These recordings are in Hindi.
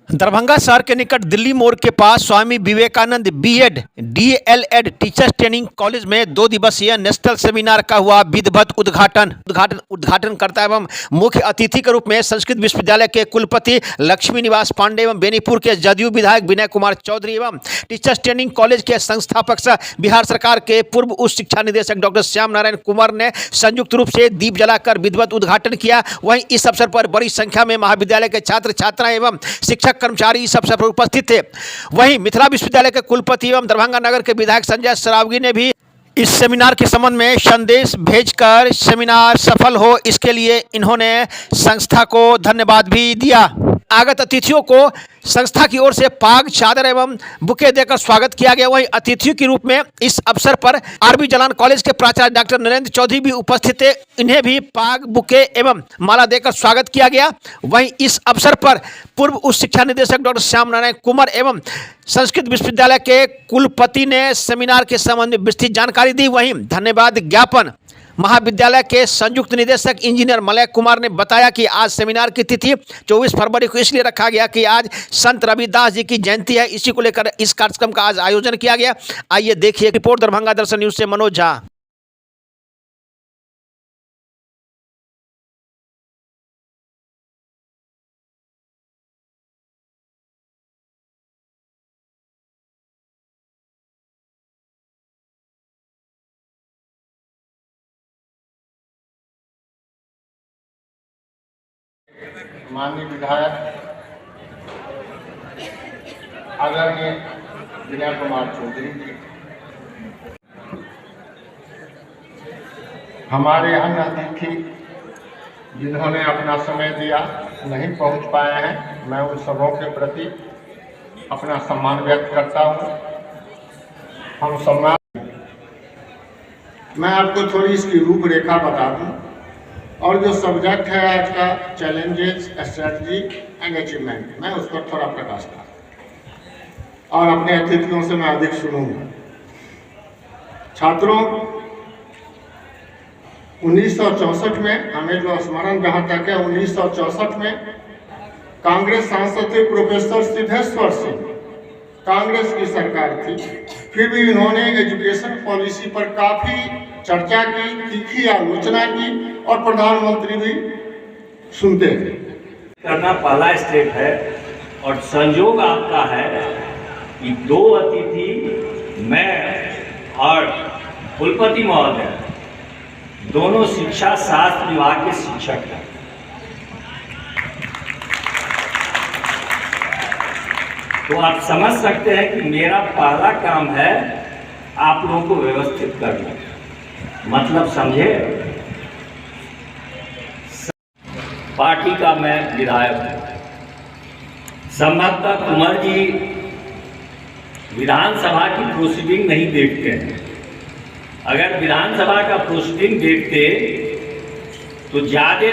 दरभंगा शहर के निकट दिल्ली मोड़ के पास Swami Vivekanand BEd DElEd teachers training college में 2 दिवसीय नेशनल सेमिनार का हुआ विधिवत उद्घाटन करता एवं मुख्य अतिथि के रूप में संस्कृत विश्वविद्यालय के कुलपति लक्ष्मी निवास पांडे एवं बेनीपुर के जदयू विधायक विनय कुमार चौधरी एवं टीचर्स ट्रेनिंग कॉलेज के संस्थापक सह बिहार सरकार के पूर्व उच्च शिक्षा निदेशक डॉक्टर श्याम नारायण कुमार ने संयुक्त रूप से दीप जलाकर विधिवत उद्घाटन किया। वहीं इस अवसर पर बड़ी संख्या में महाविद्यालय के छात्र छात्राएं एवं शिक्षक कर्मचारी इस अवसर पर उपस्थित थे। वहीं मिथिला विश्वविद्यालय के कुलपति एवं दरभंगा नगर के विधायक संजय सरावगी ने भी इस सेमिनार के संबंध में संदेश भेजकर सेमिनार सफल हो इसके लिए इन्होंने संस्था को धन्यवाद भी दिया। आगत अतिथियों को संस्था की ओर से पाग चादर एवं बुके देकर स्वागत किया गया। वहीं अतिथियों के रूप में इस अवसर पर आरबी जलान कॉलेज के प्राचार्य डॉक्टर नरेंद्र चौधरी भी उपस्थित थे। इन्हें भी पाग बुके एवं माला देकर स्वागत किया गया। वहीं इस अवसर पर पूर्व उच्च शिक्षा निदेशक डॉक्टर श्याम नारायण कुमार एवं संस्कृत विश्वविद्यालय के कुलपति ने सेमिनार के संबंध में विस्तृत जानकारी दी। वहीं धन्यवाद ज्ञापन महाविद्यालय के संयुक्त निदेशक इंजीनियर मलय कुमार ने बताया कि आज सेमिनार की तिथि 24 फरवरी को इसलिए रखा गया कि आज संत रविदास जी की जयंती है। इसी को लेकर इस कार्यक्रम का आज आयोजन किया गया। आइए देखिए रिपोर्ट दरभंगा दर्शन न्यूज से मनोज झा। माननीय विधायक आदरणीय विनय कुमार चौधरी जी, हमारे अन्य अतिथि जिन्होंने अपना समय दिया नहीं पहुंच पाए हैं, मैं उन सबों के प्रति अपना सम्मान व्यक्त करता हूं। हम सम्मान मैं आपको थोड़ी इसकी रूपरेखा बता दूं और जो सब्जेक्ट है आज का चैलेंजेस स्ट्रेटजी एंड अचीवमेंट, मैं उस पर थोड़ा प्रकाश डालूंगा और अपने अतिथियों से मैं अधिक सुनूंगा। छात्रों, 1964 में हमें जो स्मरण जहाँ तक है, 1964 में कांग्रेस सांसद थे प्रोफेसर सिद्धेश्वर सिंह, कांग्रेस की सरकार थी, फिर भी इन्होंने एजुकेशन पॉलिसी पर काफी चर्चा की, तीखी आलोचना की और प्रधानमंत्री भी सुनते थे। करना पहला स्टेप है और संयोग आपका है कि 2 अतिथि मैं और कुलपति महोदय दोनों शिक्षा शास्त्र विभाग के शिक्षक हैं। तो आप समझ सकते हैं कि मेरा पहला काम है आप लोगों को व्यवस्थित करना। मतलब समझे, पार्टी का मैं विधायक हूं। संभवतः कुमार जी विधानसभा की प्रोसीडिंग नहीं देखते हैं। अगर विधानसभा का प्रोसीडिंग देखते तो ज्यादा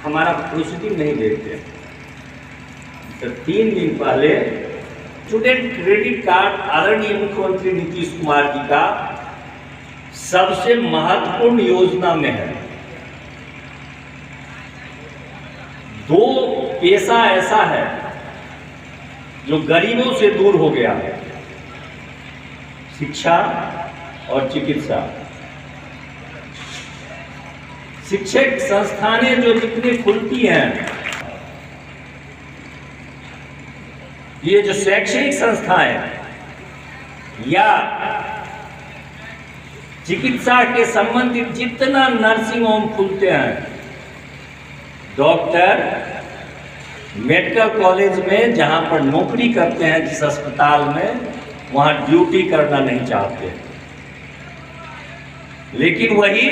हमारा प्रोसीडिंग नहीं देखते। तो 3 दिन पहले स्टूडेंट क्रेडिट कार्ड आदरणीय मुख्यमंत्री नीतीश कुमार जी का सबसे महत्वपूर्ण योजना में है। 2 पेशा ऐसा है जो गरीबों से दूर हो गया है, शिक्षा और चिकित्सा। शिक्षक संस्थानें जो जितनी खुलती हैं, ये जो शैक्षणिक संस्थाएं या चिकित्सा के संबंधित जितना नर्सिंग होम खुलते हैं, डॉक्टर मेडिकल कॉलेज में जहां पर नौकरी करते हैं, जिस अस्पताल में, वहां ड्यूटी करना नहीं चाहते। लेकिन वही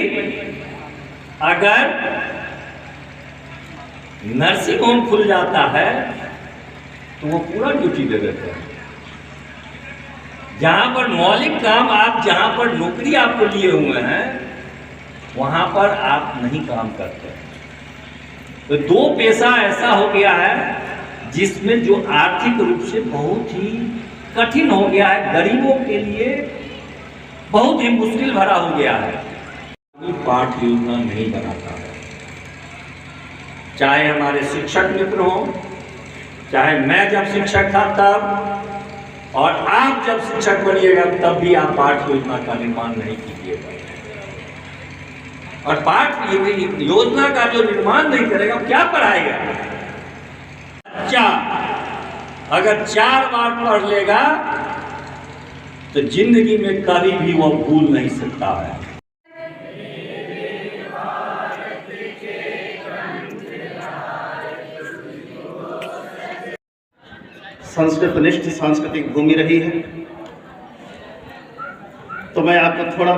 अगर नर्सिंग होम खुल जाता है तो वो पूरा ड्यूटी दे देते हैं। जहां पर मौलिक काम आप, जहां पर नौकरी आपको लिए हुए हैं, वहां पर आप नहीं काम करते। तो 2 पेशा ऐसा हो गया है जिसमें जो आर्थिक रूप से बहुत ही कठिन हो गया है, गरीबों के लिए बहुत ही मुश्किल भरा हो गया है। पाठ योजना नहीं बनाता है। चाहे हमारे शिक्षक मित्र हों, चाहे मैं जब शिक्षक था तब, और आप जब शिक्षक बनिएगा तब भी आप पाठ योजना का निर्माण नहीं कीजिएगा। और पाठ योजना का जो निर्माण नहीं करेगा क्या पढ़ाएगा? बच्चा अगर 4 बार पढ़ लेगा तो जिंदगी में कभी भी वो भूल नहीं सकता है। संस्कृतनिष्ठ सांस्कृतिक भूमि रही है, तो मैं आपको थोड़ा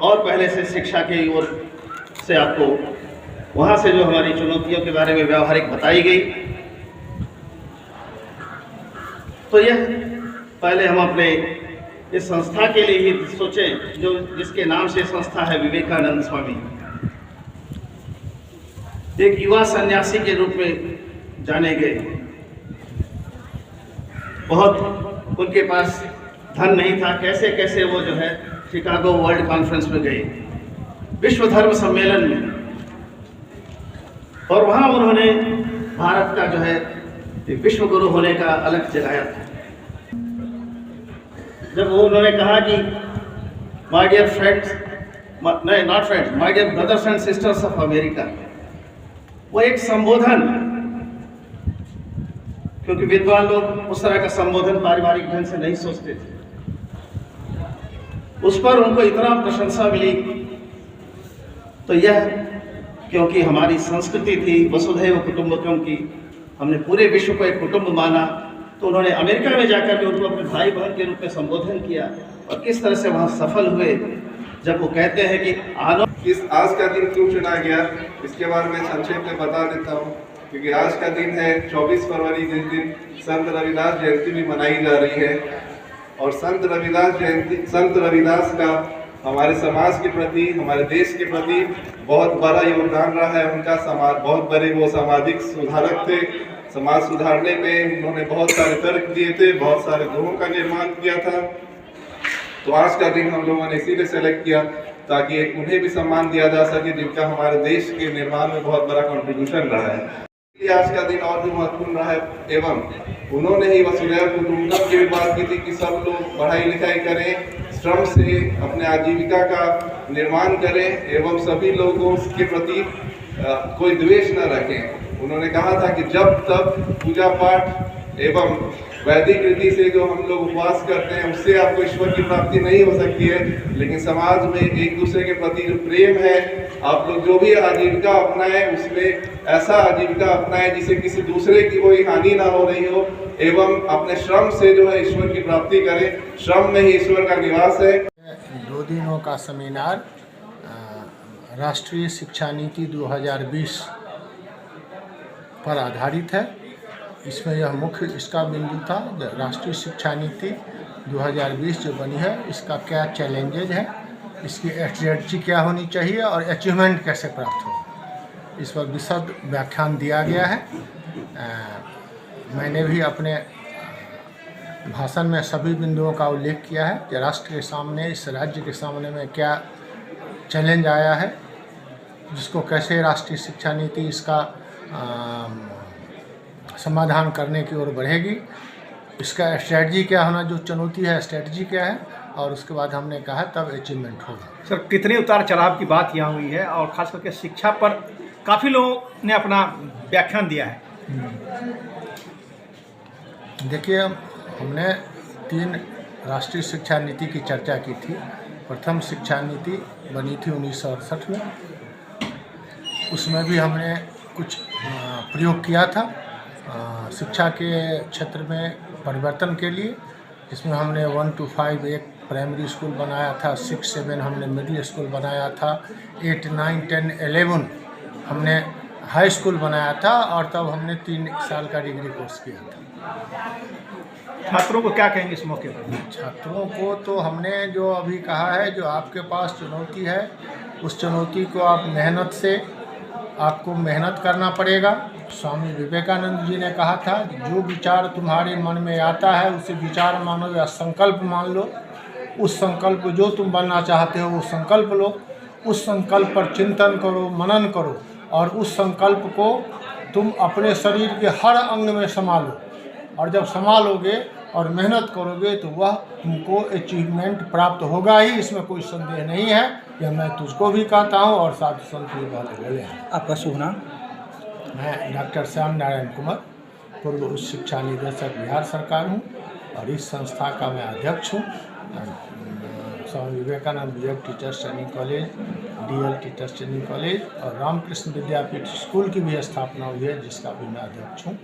और पहले से शिक्षा की ओर से आपको वहाँ से जो हमारी चुनौतियों के बारे में व्यावहारिक बताई गई, तो यह पहले हम अपने इस संस्था के लिए ही सोचें, जो जिसके नाम से संस्था है विवेकानंद स्वामी। एक युवा सन्यासी के रूप में जाने गए। बहुत उनके पास धन नहीं था, कैसे कैसे वो जो है शिकागो वर्ल्ड कॉन्फ्रेंस में गए, विश्व धर्म सम्मेलन में, और वहाँ उन्होंने भारत का जो है विश्व गुरु होने का अलग जगाया था। जब वो उन्होंने कहा कि माय डियर फ्रेंड्स, नहीं not friends, my dear brothers and sisters of America, वो एक संबोधन, क्योंकि विद्वान लोग उस तरह का संबोधन पारिवारिक ढंग से नहीं सोचते थे, उस पर उनको इतना प्रशंसा मिली। तो यह क्योंकि हमारी संस्कृति थी वसुधैव कुटुंबकम की, हमने पूरे विश्व को एक कुटुंब माना, तो उन्होंने अमेरिका में जाकर के उनको अपने भाई बहन के रूप में संबोधन किया, और किस तरह से वहाँ सफल हुए। जब वो कहते हैं कि आज का दिन क्यों चुना गया, इसके बारे में संक्षेप में बता देता हूँ। क्योंकि आज का दिन है 24 फरवरी, जिस दिन संत रविदास जयंती भी मनाई जा रही है। और संत रविदास का हमारे समाज के प्रति, हमारे देश के प्रति बहुत बड़ा योगदान रहा है। उनका बहुत बड़े वो सामाजिक सुधारक थे। समाज सुधारने में उन्होंने बहुत सारे तर्क दिए थे, बहुत सारे गुणों का निर्माण किया था। तो आज का दिन हम लोगों ने इसीलिए सेलेक्ट किया ताकि उन्हें भी सम्मान दिया जा सके, जिनका हमारे देश के निर्माण में बहुत बड़ा कंट्रीब्यूशन रहा है। आज का दिन और भी महत्वपूर्ण रहा है। एवं उन्होंने ही वसुधैव कुटुंबकम की भी बात की थी कि सब लोग पढ़ाई लिखाई करें, श्रम से अपने आजीविका का निर्माण करें, एवं सभी लोगों के प्रति कोई द्वेष न रखें। उन्होंने कहा था कि जब तक पूजा पाठ एवं वैदिक रीति से जो हम लोग उपवास करते हैं उससे आपको ईश्वर की प्राप्ति नहीं हो सकती है, लेकिन समाज में एक दूसरे के प्रति जो प्रेम है, आप लोग जो भी आजीविका अपनाएं उसमें ऐसा आजीविका अपनाएं जिससे किसी दूसरे की कोई हानि ना हो रही हो, एवं अपने श्रम से जो है ईश्वर की प्राप्ति करें। श्रम में ही ईश्वर का निवास है। 2 दिनों का सेमिनार राष्ट्रीय शिक्षा नीति 2020 पर आधारित है। इसमें यह मुख्य इसका बिंदु था, राष्ट्रीय शिक्षा नीति 2020 जो बनी है इसका क्या चैलेंजेज है, इसकी स्ट्रेटजी क्या होनी चाहिए और अचीवमेंट कैसे प्राप्त हो, इस पर विशद व्याख्यान दिया गया है। मैंने भी अपने भाषण में सभी बिंदुओं का उल्लेख किया है कि राष्ट्र के सामने, इस राज्य के सामने में क्या चैलेंज आया है, जिसको कैसे राष्ट्रीय शिक्षा नीति इसका समाधान करने की ओर बढ़ेगी, इसका स्ट्रेटजी क्या होना, जो चुनौती है स्ट्रेटजी क्या है, और उसके बाद हमने कहा तब अचीवमेंट होगा। सर, कितने उतार चढ़ाव की बात यहाँ हुई है और ख़ास करके शिक्षा पर काफ़ी लोगों ने अपना व्याख्यान दिया है। देखिए, हमने 3 राष्ट्रीय शिक्षा नीति की चर्चा की थी। प्रथम शिक्षा नीति बनी थी 1968 में, उसमें भी हमने कुछ प्रयोग किया था शिक्षा के क्षेत्र में परिवर्तन के लिए। इसमें हमने 1 to 5 एक प्राइमरी स्कूल बनाया था, 6-7 हमने मिडिल स्कूल बनाया था, 8, 9, 10, 11 हमने हाई स्कूल बनाया था, और तब हमने 3 साल का डिग्री कोर्स किया था। छात्रों को क्या कहेंगे इस मौके पर? छात्रों को तो हमने जो अभी कहा है, जो आपके पास चुनौती है उस चुनौती को आप मेहनत से, आपको मेहनत करना पड़ेगा। स्वामी विवेकानंद जी ने कहा था, जो विचार तुम्हारे मन में आता है उसे विचार मानो या संकल्प मान लो। उस संकल्प जो तुम बनना चाहते हो वो संकल्प लो, उस संकल्प पर चिंतन करो, मनन करो, और उस संकल्प को तुम अपने शरीर के हर अंग में संभालो, और जब संभालोगे और मेहनत करोगे तो वह तुमको अचीवमेंट प्राप्त होगा ही, इसमें कोई संदेह नहीं है। यह मैं तुझको भी कहता हूँ और साधु संत भी बोले हैं। आपका शुभ नाम? मैं डॉक्टर श्याम नारायण कुमार, पूर्व उच्च शिक्षा निदेशक बिहार सरकार हूँ और इस संस्था का मैं अध्यक्ष हूँ। Swami Vivekanand BEd teachers training college, DL teachers training college और रामकृष्ण विद्यापीठ स्कूल की भी स्थापना हुई है, जिसका भी मैं अध्यक्ष हूँ।